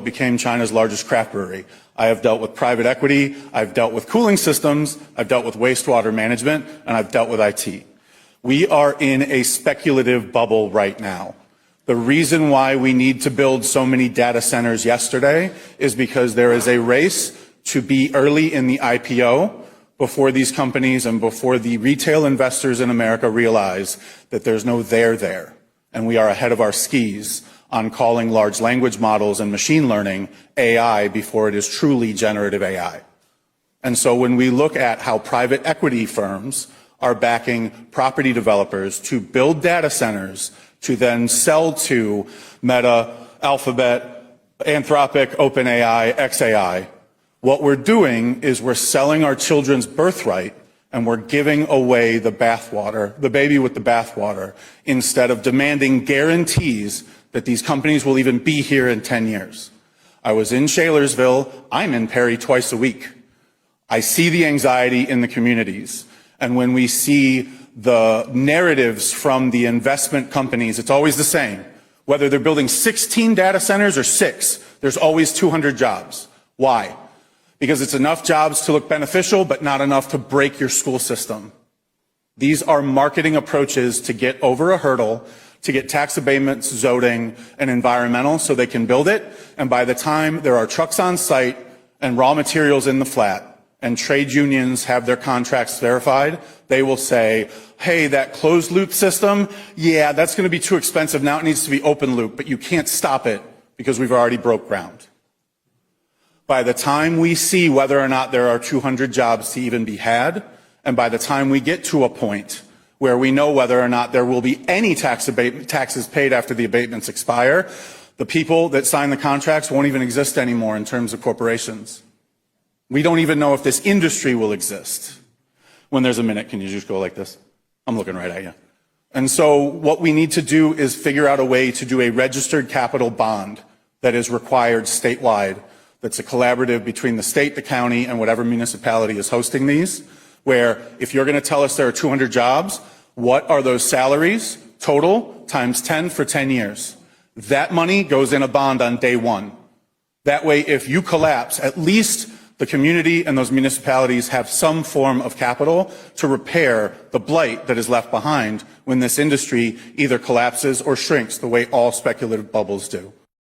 became China's largest craft brewery. I have dealt with private equity, I've dealt with cooling systems, I've dealt with wastewater management, and I've dealt with IT. We are in a speculative bubble right now. The reason why we need to build so many data centers yesterday is because there is a race to be early in the IPO before these companies and before the retail investors in America realize that there's no there. And we are ahead of our skis on calling large language models and machine learning AI before it is truly generative AI. And so when we look at how private equity firms are backing property developers to build data centers to then sell to Meta, Alphabet, Anthropic, OpenAI, xAI, what we're doing is we're selling our children's birthright and we're giving away the bathwater, the baby with the bathwater, instead of demanding guarantees that these companies will even be here in 10 years. I was in Shalersville. I'm in Perry twice a week. I see the anxiety in the communities. And when we see the narratives from the investment companies, it's always the same. Whether they're building 16 data centers or 6, there's always 200 jobs. Why? Because it's enough jobs to look beneficial, but not enough to break your school system. These are marketing approaches to get over a hurdle, to get tax abatements, zoning, and environmental so they can build it. And by the time there are trucks on site and raw materials in the flat and trade unions have their contracts verified, they will say, hey, that closed loop system, yeah, that's going to be too expensive. Now it needs to be open loop, but you can't stop it because we've already broke ground. By the time we see whether or not there are 200 jobs to even be had, and by the time we get to a point where we know whether or not there will be any taxes paid after the abatements expire, the people that sign the contracts won't even exist anymore in terms of corporations. We don't even know if this industry will exist. When there's a minute, can you just go like this? I'm looking right at you. And so what we need to do is figure out a way to do a registered capital bond that is required statewide, that's a collaborative between the state, the county, and whatever municipality is hosting these, where if you're going to tell us there are 200 jobs, what are those salaries total times 10 for 10 years? That money goes in a bond on day one. That way, if you collapse, at least the community and those municipalities have some form of capital to repair the blight that is left behind when this industry either collapses or shrinks the way all speculative bubbles do.